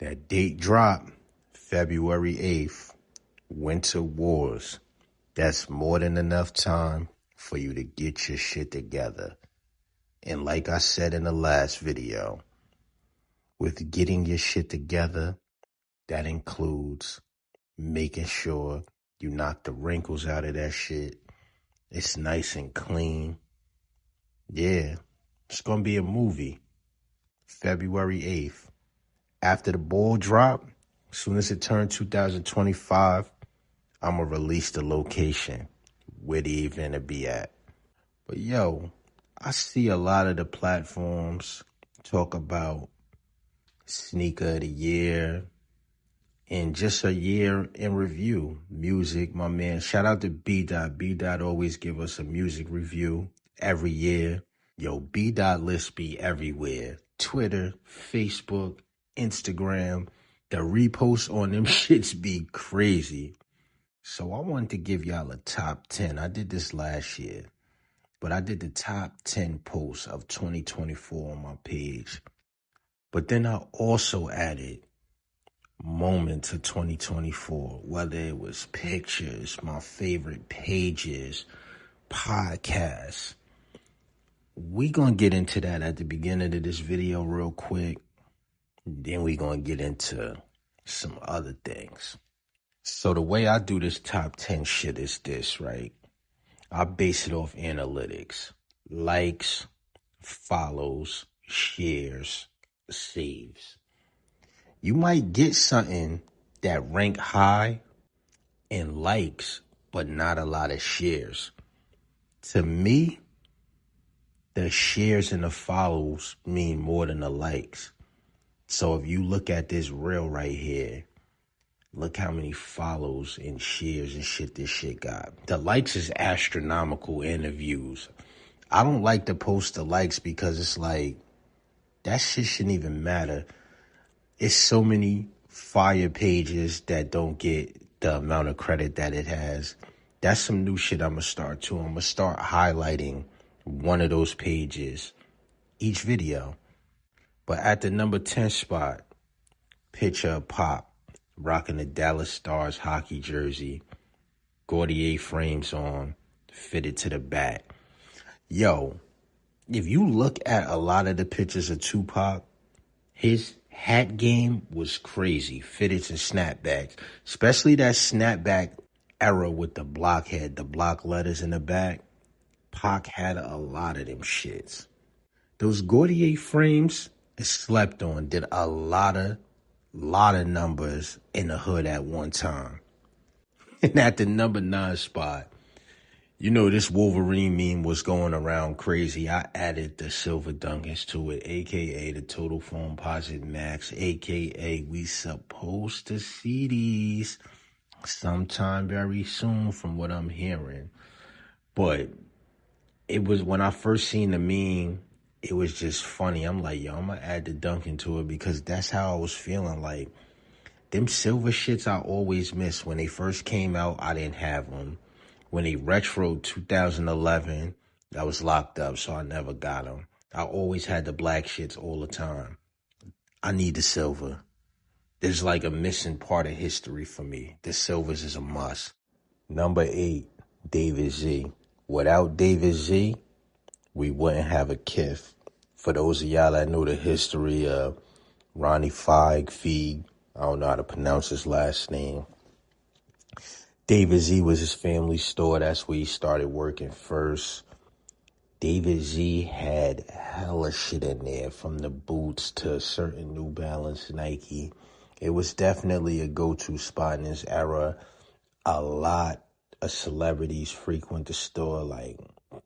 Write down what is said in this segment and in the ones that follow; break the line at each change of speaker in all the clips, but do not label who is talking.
That date dropped February 8th. Winter Wars. That's more than enough time for you to get your shit together. And like I said in the last video, with getting your shit together, that includes making sure you knock the wrinkles out of that shit. It's nice and clean. Yeah, it's gonna be a movie. February 8th. After the ball drop, as soon as it turned 2025, I'm gonna release the location where the event will be at. But yo, I see a lot of the platforms talk about sneaker of the year and just a year in review. Music, my man. Shout out to B. B. always give us a music review every year. Yo, B. lists be everywhere. Twitter, Facebook, Instagram. The reposts on them shits be crazy. So I wanted to give y'all a top 10. I did this last year, but I did the top 10 posts of 2024 on my page. But then I also added moments of 2024, whether it was pictures, my favorite pages, podcasts. We gonna get into that at the beginning of this video real quick. Then we gonna get into some other things. So the way I do this top 10 shit is this, right? I base it off analytics. Likes, follows, shares, saves. You might get something that rank high in likes, but not a lot of shares. To me, the shares and the follows mean more than the likes. So if you look at this reel right here, look how many follows and shares and shit this shit got. The likes is astronomical and the views. I don't like to post the likes because it's like, that shit shouldn't even matter. It's so many fire pages that don't get the amount of credit that it has. That's some new shit I'm going to start too. I'm going to start highlighting one of those pages each video. But at the number 10 spot, picture of Pop rocking the Dallas Stars hockey jersey, Gautier frames on, fitted to the back. Yo, if you look at a lot of the pictures of Tupac, his hat game was crazy. Fitteds and snapbacks, especially that snapback era with the block head, the block letters in the back. Pac had a lot of them shits. Those Gautier frames is slept on, did a lot of numbers in the hood at one time. And at the number 9 spot, you know this Wolverine meme was going around crazy. I added the Silver Dunkins to it, a.k.a. the Total Foam Posit Max, a.k.a. we supposed to see these sometime very soon from what I'm hearing. But it was, when I first seen the meme, it was just funny. I'm like, yo, I'm going to add the Dunkin to it because that's how I was feeling. Like, them silver shits I always miss. When they first came out, I didn't have them. When they retroed 2011, I was locked up, so I never got them. I always had the black shits all the time. I need the silver. There's like a missing part of history for me. The silvers is a must. Number 8, David Z. Without David Z, we wouldn't have a Kith. For those of y'all that know the history of Ronnie Feig, I don't know how to pronounce his last name. David Z was his family store. That's where he started working first. David Z had hella shit in there, from the boots to certain New Balance, Nike. It was definitely a go-to spot in this era. A lot of celebrities frequent the store, like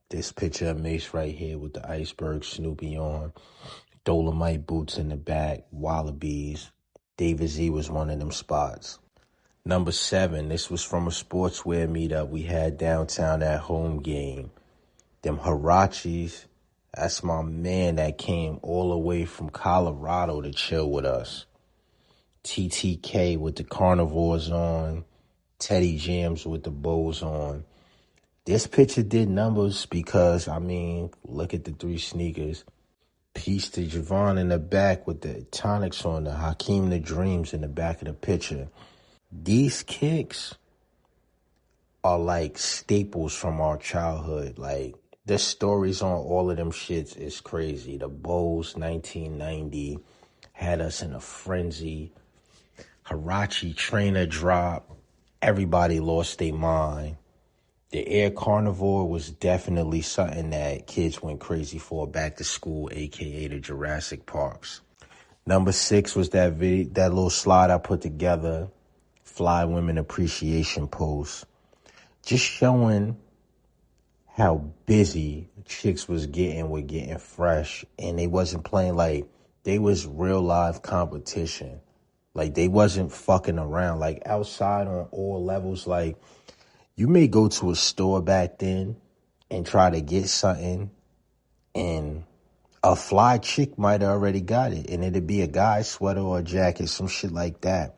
this picture of Mace right here with the iceberg Snoopy on, Dolomite boots in the back, Wallabies. David Z was one of them spots. Number 7, this was from a sportswear meetup we had downtown at Home Game. Them Huaraches, that's my man that came all the way from Colorado to chill with us. TTK with the carnivores on, Teddy Jams with the bows on. This picture did numbers because, I mean, look at the 3 sneakers. Peace to Javon in the back with the tonics on the Hakeem the Dreams in the back of the picture. These kicks are like staples from our childhood. Like, the stories on all of them shits is crazy. The Bulls 1990 had us in a frenzy. Hirachi trainer drop. Everybody lost their mind. The Air Carnivore was definitely something that kids went crazy for back to school, aka the Jurassic Parks. Number 6 was that little slide I put together, Fly Women Appreciation post, just showing how busy chicks was getting with getting fresh, and they wasn't playing like they was real live competition. Like, they wasn't fucking around. Like, outside on all levels, like, you may go to a store back then and try to get something, and a fly chick might have already got it, and it'd be a guy's sweater or a jacket, some shit like that.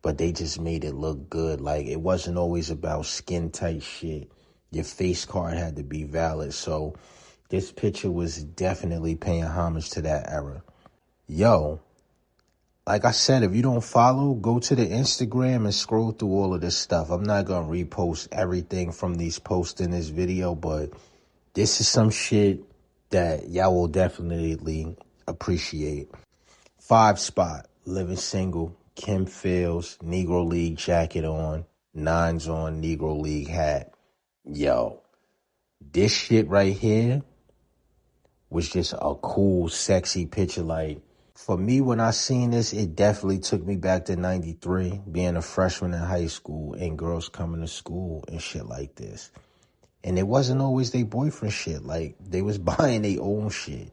But they just made it look good. Like, it wasn't always about skin tight shit. Your face card had to be valid. So this picture was definitely paying homage to that era. Yo, like I said, if you don't follow, go to the Instagram and scroll through all of this stuff. I'm not going to repost everything from these posts in this video, but this is some shit that y'all will definitely appreciate. 5 spot, living single, Kim Fields, Negro League jacket on, 9s on, Negro League hat. Yo, this shit right here was just a cool, sexy picture. Like, for me, when I seen this, it definitely took me back to 93, being a freshman in high school and girls coming to school and shit like this. And it wasn't always their boyfriend shit. Like, they was buying their own shit.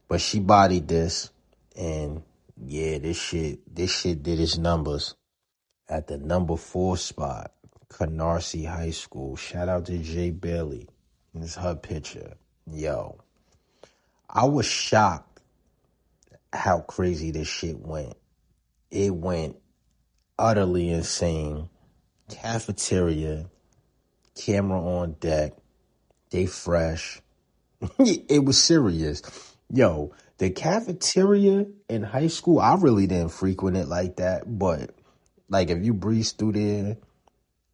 But she bodied this, and yeah, this shit did its numbers. At the number 4 spot, Canarsie High School. Shout out to Jay Bailey. This is her picture. Yo, I was shocked how crazy this shit went. It went utterly insane. Cafeteria, camera on deck, they fresh. It was serious. Yo, the cafeteria in high school, I really didn't frequent it like that, but like, if you breeze through there,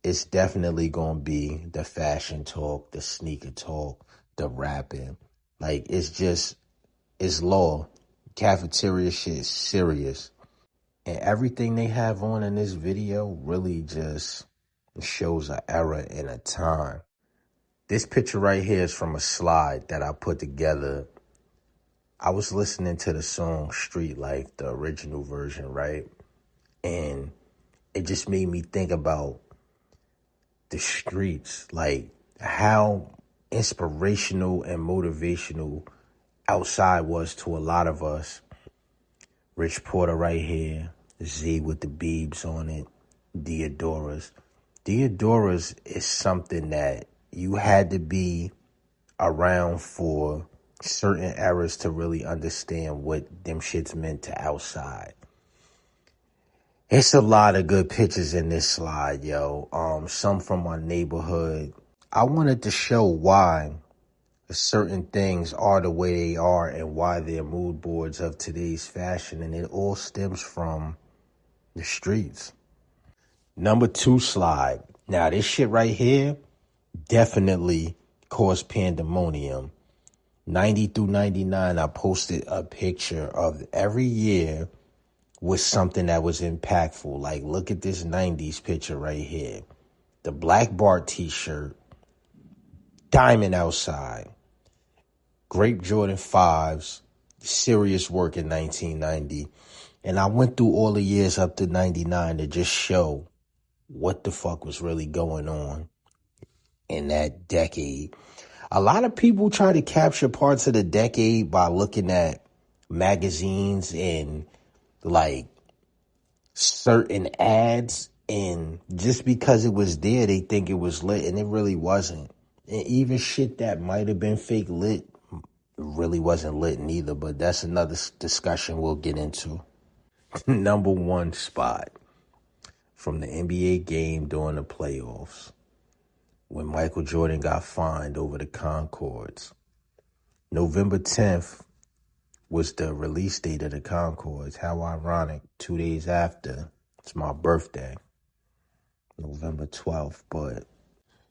it's definitely gonna be the fashion talk, the sneaker talk, the rapping. Like, it's law. Cafeteria shit is serious. And everything they have on in this video really just shows an era and a time. This picture right here is from a slide that I put together. I was listening to the song Street Life, the original version, right? And it just made me think about the streets, like how inspirational and motivational outside was to a lot of us. Rich Porter right here, Z with the beebs on it, Deodoras. Deodoras is something that you had to be around for certain eras to really understand what them shits meant to outside. It's a lot of good pictures in this slide, yo. Some from my neighborhood. I wanted to show why certain things are the way they are and why they're mood boards of today's fashion, and it all stems from the streets. Number 2 slide. Now, this shit right here definitely caused pandemonium. 90 through 99, I posted a picture of every year with something that was impactful. Like, look at this 90s picture right here. The Black Bart t-shirt, Diamond Outside, Grape Jordan 5s, serious work in 1990. And I went through all the years up to 99 to just show what the fuck was really going on in that decade. A lot of people try to capture parts of the decade by looking at magazines and like certain ads, and just because it was there, they think it was lit, and it really wasn't. And even shit that might have been fake lit really wasn't lit neither, but that's another discussion we'll get into. Number 1 spot from the NBA game during the playoffs, when Michael Jordan got fined over the Concords. November 10th, was the release date of the Concords. How ironic. 2 days after, it's my birthday, November 12th. But,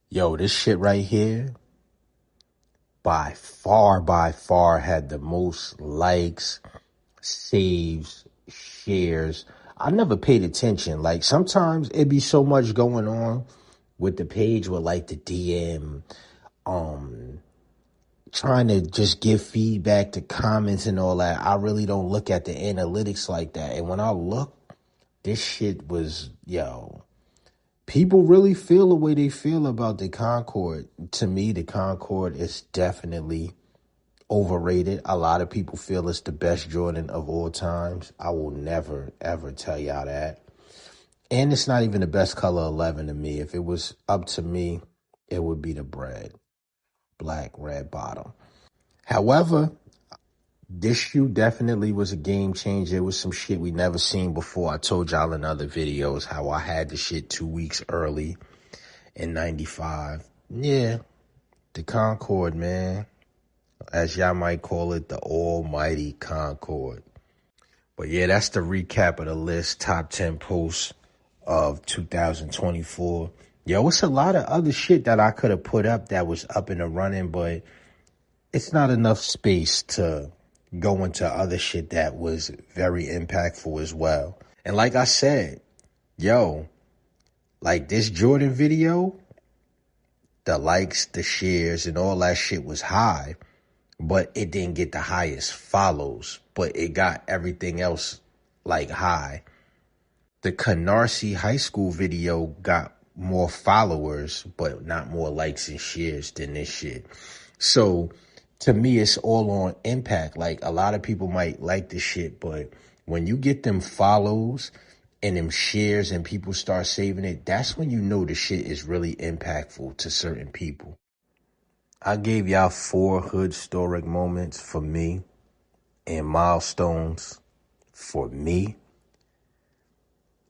yo, this shit right here, by far, had the most likes, saves, shares. I never paid attention. Like, sometimes it be so much going on with the page with, like, the DM, trying to just give feedback to comments and all that. I really don't look at the analytics like that. And when I look, this shit was, yo, people really feel the way they feel about the Concord. To me, the Concord is definitely overrated. A lot of people feel it's the best Jordan of all times. I will never, ever tell y'all that. And it's not even the best color 11 to me. If it was up to me, it would be the bread. Black, red bottom. However, this shoe definitely was a game changer. It was some shit we never seen before. I told y'all in other videos how I had the shit 2 weeks early in 95. Yeah, the Concord, man. As y'all might call it, the almighty Concord. But yeah, that's the recap of the list. Top 10 posts of 2024. Yo, it's a lot of other shit that I could have put up that was up in the running, but it's not enough space to go into other shit that was very impactful as well. And like I said, yo, like this Jordan video, the likes, the shares, and all that shit was high, but it didn't get the highest follows, but it got everything else like high. The Canarsie High School video got more followers, but not more likes and shares than this shit. So to me, it's all on impact. Like, a lot of people might like this shit, but when you get them follows and them shares and people start saving it, that's when you know the shit is really impactful to certain people. I gave y'all 4 Hoodstoric moments for me and milestones for me.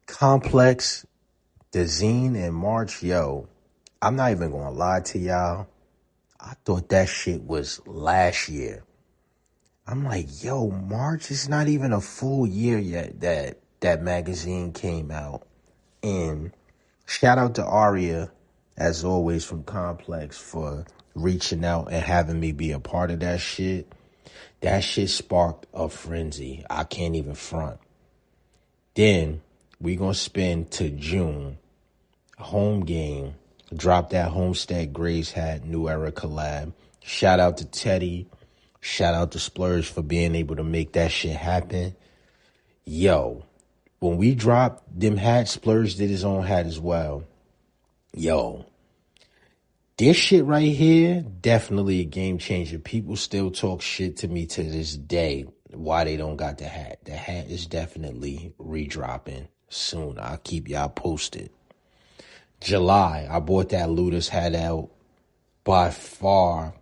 Complex, the zine in March, yo, I'm not even gonna lie to y'all. I thought that shit was last year. I'm like, yo, March is not even a full year yet that magazine came out. And shout out to Aria, as always, from Complex for reaching out and having me be a part of that shit. That shit sparked a frenzy. I can't even front. Then we gonna spin to June. Home game. Drop that Homestead Grays hat, New Era collab. Shout out to Teddy. Shout out to Splurge for being able to make that shit happen. Yo, when we dropped them hats, Splurge did his own hat as well. Yo, this shit right here, definitely a game changer. People still talk shit to me to this day why they don't got the hat. The hat is definitely redropping soon. I'll keep y'all posted. July, I bought that Luda's hat out. By far,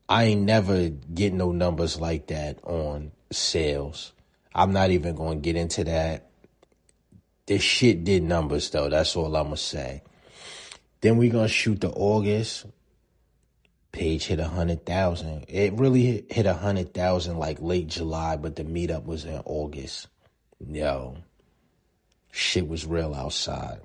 I ain't never get no numbers like that on sales. I'm not even going to get into that. This shit did numbers, though. That's all I'm going to say. Then we going to shoot to August. Page hit 100,000. It really hit 100,000 like late July, but the meetup was in August. Yo, shit was real outside.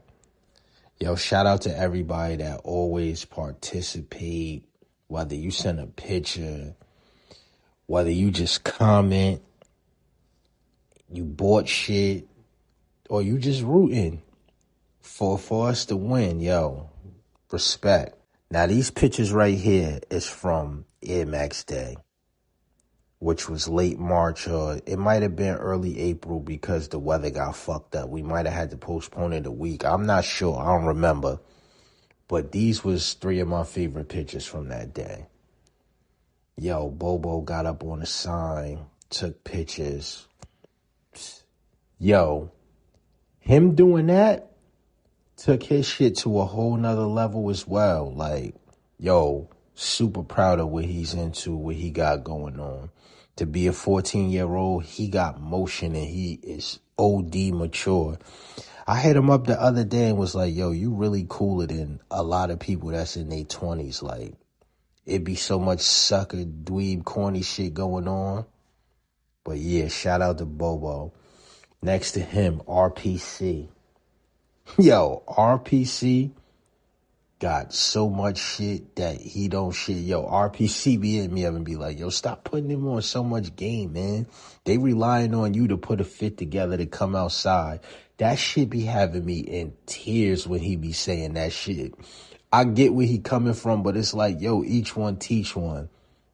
Yo, shout out to everybody that always participate, whether you send a picture, whether you just comment, you bought shit, or you just rooting for us to win. Yo, respect. Now, these pictures right here is from Air Max Day, which was late March, or it might have been early April because the weather got fucked up. We might have had to postpone it a week. I'm not sure. I don't remember. But these was 3 of my favorite pictures from that day. Yo, Bobo got up on the sign, took pictures. Yo, him doing that took his shit to a whole nother level as well. Like, yo, super proud of what he's into, what he got going on. To be a 14-year-old, he got motion and he is OD mature. I hit him up the other day and was like, yo, you really cooler than a lot of people that's in their 20s. Like, It be so much sucker, dweeb, corny shit going on. But yeah, shout out to Bobo. Next to him, RPC. Yo, RPC got so much shit that he don't shit. Yo, RPC be in me and be like, yo, stop putting him on so much game, man. They relying on you to put a fit together to come outside. That shit be having me in tears when he be saying that shit. I get where he coming from, but it's like, yo, each one teach one.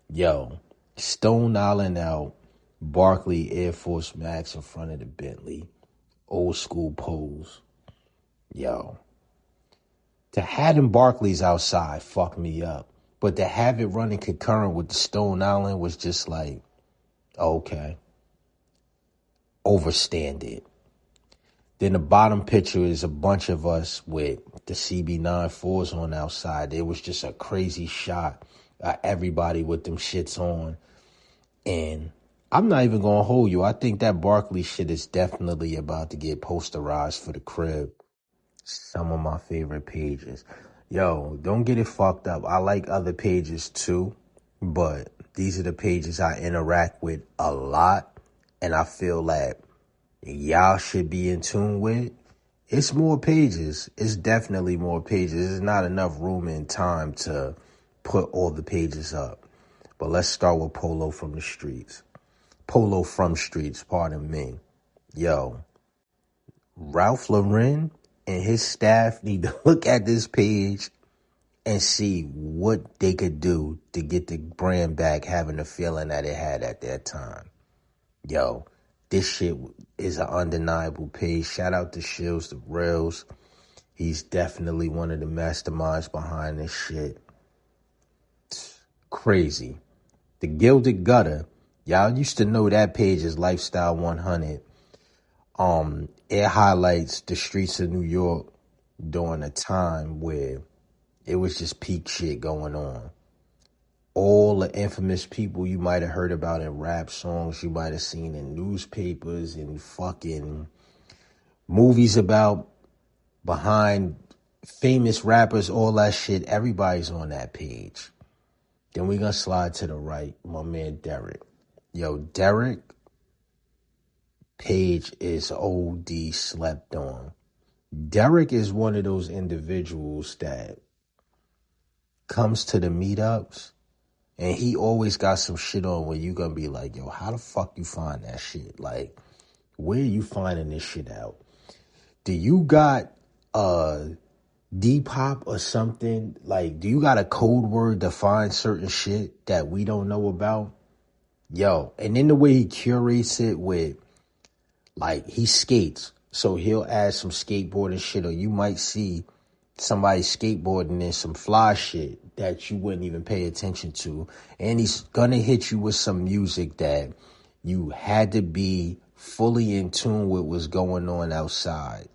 Yo, Stone Island out, Barkley Air Force Max in front of the Bentley. Old school pose. Yo. To have them Barclays outside fucked me up. But to have it running concurrent with the Stone Island was just like, okay. Overstand it. Then the bottom picture is a bunch of us with the CB94s on outside. It was just a crazy shot. Everybody with them shits on. And I'm not even going to hold you. I think that Barkley shit is definitely about to get posterized for the crib. Some of my favorite pages. Yo, don't get it fucked up. I like other pages too, but these are the pages I interact with a lot, and I feel that y'all should be in tune with. It's more pages. It's definitely more pages. There's not enough room and time to put all the pages up. But let's start with Polo from the Streets. Polo from Streets, pardon me. Yo, Ralph Lauren and his staff need to look at this page and see what they could do to get the brand back having the feeling that it had at that time. Yo, this shit is an undeniable page. Shout out to Shills the Rails. He's definitely one of the masterminds behind this shit. Crazy. The Gilded Gutter. Y'all used to know that page is Lifestyle 100. It highlights the streets of New York during a time where it was just peak shit going on. All the infamous people you might have heard about in rap songs, you might have seen in newspapers and fucking movies about behind famous rappers, all that shit. Everybody's on that page. Then we gonna slide to the right, my man Derek. Yo, Derek page is OD slept on. Derek is one of those individuals that comes to the meetups and he always got some shit on where you gonna be like, yo, how the fuck you find that shit? Like, where are you finding this shit out? Do you got Depop or something? Like, do you got a code word to find certain shit that we don't know about? Yo, and then the way he curates it with, like, he skates. So he'll add some skateboarding shit, or you might see somebody skateboarding in some fly shit that you wouldn't even pay attention to. And he's gonna hit you with some music that you had to be fully in tune with what's going on outside.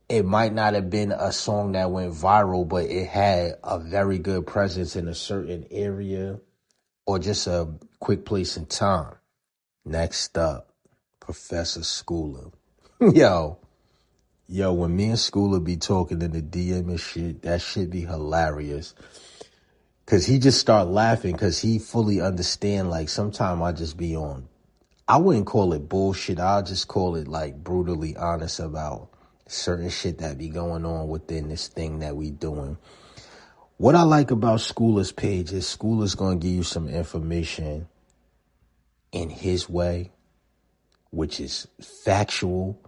It might not have been a song that went viral, but it had a very good presence in a certain area or just a quick place in time. Next up, Professor Schooler. Yo, when me and Schooler be talking in the DM and shit, that shit be hilarious. Cause he just start laughing cause he fully understand, like, sometimes I just be on, I wouldn't call it bullshit. I'll just call it like brutally honest about certain shit that be going on within this thing that we doing. What I like about Schooler's page is Schooler's gonna give you some information in his way, which is factual,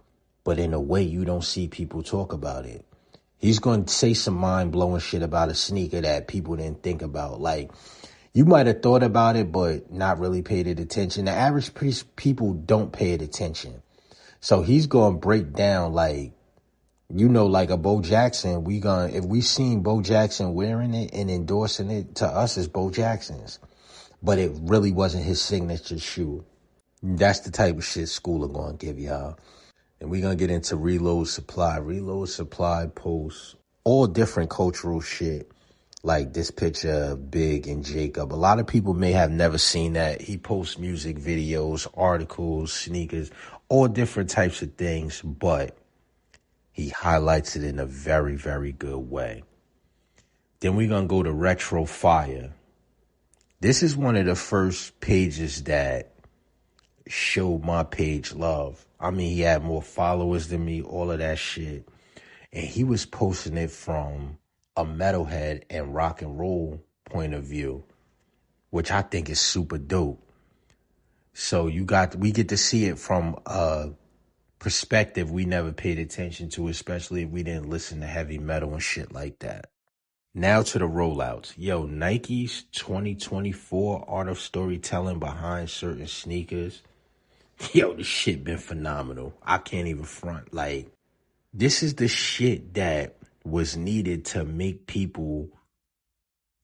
but in a way you don't see people talk about it. He's going to say some mind-blowing shit about a sneaker that people didn't think about. Like, you might have thought about it, but not really paid it attention. The average people don't pay it attention. So he's going to break down, like, you know, like a Bo Jackson. If we seen Bo Jackson wearing it and endorsing it, to us it's Bo Jackson's. But it really wasn't his signature shoe. That's the type of shit Schooler going to give y'all. And we're going to get into Reload Supply. Reload Supply posts all different cultural shit. Like this picture of Big and Jacob. A lot of people may have never seen that. He posts music videos, articles, sneakers, all different types of things. But he highlights it in a very, very good way. Then we're going to go to Retro Fire. This is one of the first pages that showed my page love. I mean, he had more followers than me, all of that shit. And he was posting it from a metalhead and rock and roll point of view, which I think is super dope. So we get to see it from a perspective we never paid attention to, especially if we didn't listen to heavy metal and shit like that. Now to the rollouts. Yo, Nike's 2024 art of storytelling behind certain sneakers. Yo, this shit been phenomenal. I can't even front. Like, this is the shit that was needed to make people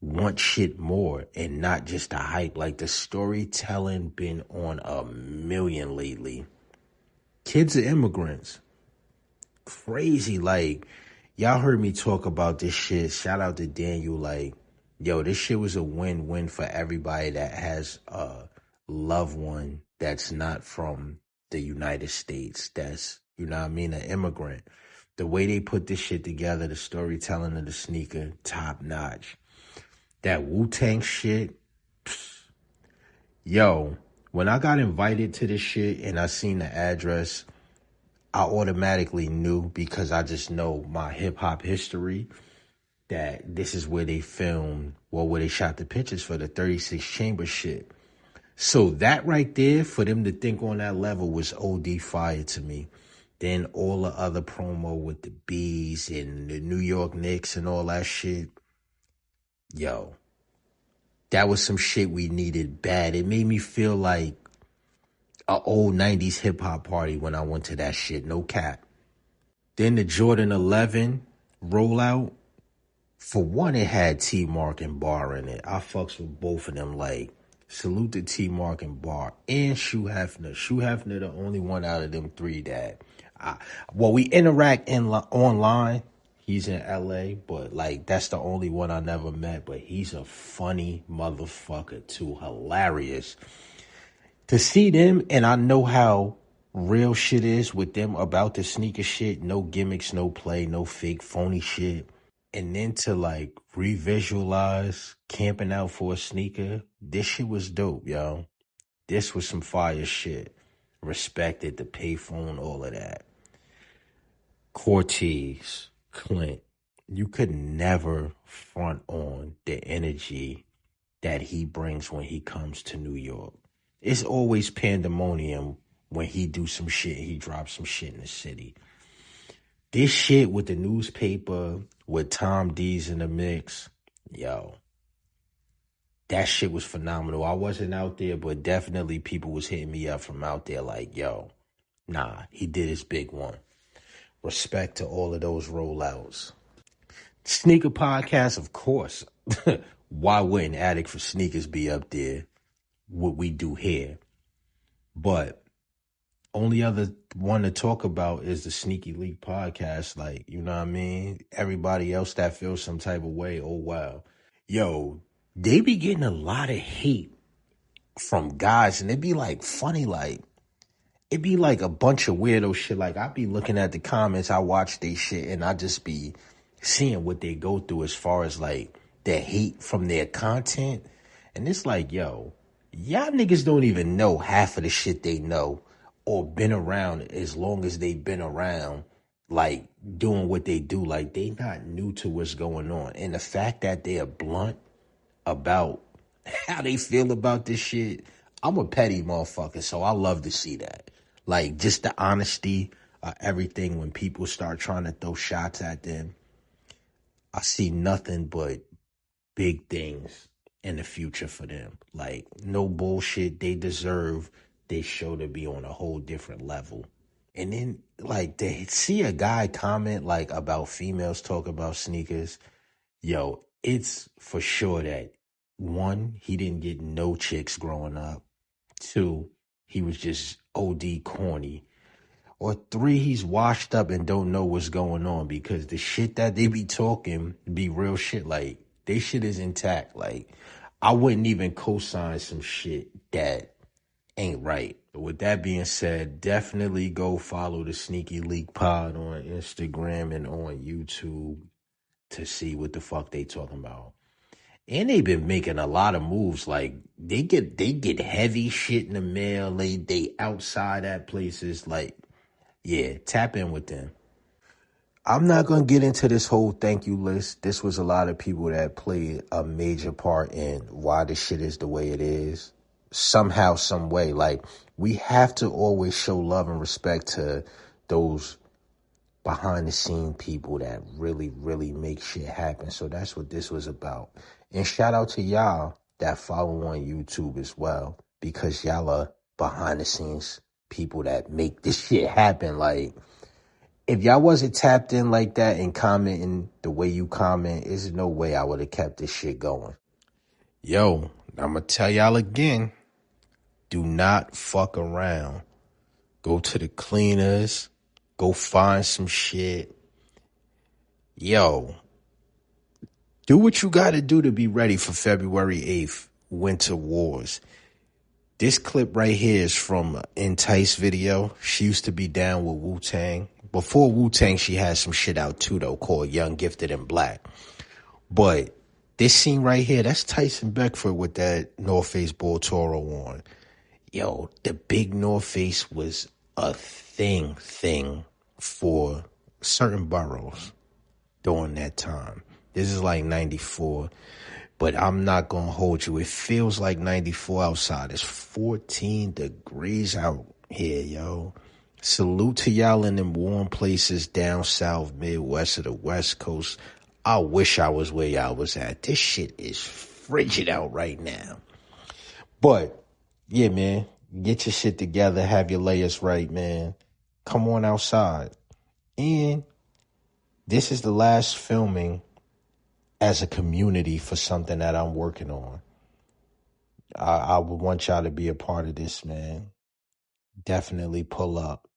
want shit more and not just the hype. Like, the storytelling been on a million lately. Kids are immigrants. Crazy. Like, y'all heard me talk about this shit. Shout out to Daniel. Like, yo, this shit was a win-win for everybody that has a loved one that's not from the United States. That's, you know what I mean, an immigrant. The way they put this shit together, the storytelling of the sneaker, top notch. That Wu-Tang shit, yo, when I got invited to this shit and I seen the address, I automatically knew, because I just know my hip hop history, that this is where they filmed, well, where they shot the pictures for the 36 chamber shit. So that right there, for them to think on that level, was OD fire to me. Then all the other promo with the bees and the New York Knicks and all that shit. Yo, that was some shit we needed bad. It made me feel like an old 90s hip hop party when I went to that shit. No cap. Then the Jordan 11 rollout. For one, it had T-Mark and Bar in it. I fucks with both of them. Like, salute to T-Mark and Bar. And Shoe Hefner. Shoe Hefner, the only one out of them three that... we interact online. He's in LA, but like, that's the only one I never met. But he's a funny motherfucker too. Hilarious. To see them, and I know how real shit is with them about the sneaker shit. No gimmicks, no play, no fake phony shit. And then to like revisualize camping out for a sneaker, this shit was dope, yo. This was some fire shit. Respected the payphone, all of that. Cortez, Clint, you could never front on the energy that he brings when he comes to New York. It's always pandemonium when he do some shit, he drops some shit in the city. This shit with the newspaper, with Tom D's in the mix, yo, that shit was phenomenal. I wasn't out there, but definitely people was hitting me up from out there like, yo, nah, he did his big one. Respect to all of those rollouts. Sneaker podcast, of course. Why wouldn't Addict for Sneakers be up there? What we do here. But only other one to talk about is the Sneaky Leak podcast. Like, you know what I mean? Everybody else that feels some type of way, oh wow. Yo, they be getting a lot of hate from guys, and it be like funny, like, it be like a bunch of weirdo shit. Like, I be looking at the comments, I watch they shit, and I just be seeing what they go through as far as like the hate from their content. And it's like, yo, y'all niggas don't even know half of the shit they know or been around as long as they've been around, like doing what they do. Like, they not new to what's going on. And the fact that they're blunt about how they feel about this shit, I'm a petty motherfucker, so I love to see that. Like, just the honesty of everything when people start trying to throw shots at them. I see nothing but big things in the future for them. Like, no bullshit. They deserve this show to be on a whole different level. And then, like, to see a guy comment, like, about females talk about sneakers, yo, it's for sure that, one, he didn't get no chicks growing up. Two, he was just OD corny. Or three, he's washed up and don't know what's going on, because the shit that they be talking be real shit. Like, they shit is intact. Like, I wouldn't even co-sign some shit that ain't right. But with that being said, definitely go follow the Sneaky Leak Pod on Instagram and on YouTube to see what the fuck they talking about. And they've been making a lot of moves. Like they get heavy shit in the mail. They outside at places. Like, yeah, tap in with them. I'm not gonna get into this whole thank you list. This was a lot of people that played a major part in why this shit is the way it is. Somehow, some way. Like, we have to always show love and respect to those behind the scene people that really, really make shit happen. So that's what this was about. And shout out to y'all that follow on YouTube as well, because y'all are behind the scenes people that make this shit happen. Like, if y'all wasn't tapped in like that and commenting the way you comment, there's no way I would have kept this shit going. Yo, I'm gonna tell y'all again, do not fuck around. Go to the cleaners, go find some shit. Yo, do what you gotta do to be ready for February 8th, Winter Wars. This clip right here is from Entice video. She used to be down with Wu-Tang. Before Wu-Tang, she had some shit out too, though, called Young, Gifted, and Black. But this scene right here, that's Tyson Beckford with that North Face Bull Toro on. Yo, the big North Face was a thing for certain boroughs during that time. This is like 94. But I'm not going to hold you. It feels like 94 outside. It's 14 degrees out here, yo. Salute to y'all in them warm places down south, Midwest, of the West Coast. I wish I was where y'all was at. This shit is frigid out right now. But, yeah, man, get your shit together. Have your layers right, man. Come on outside. And this is the last filming as a community for something that I'm working on. I would want y'all to be a part of this, man. Definitely pull up.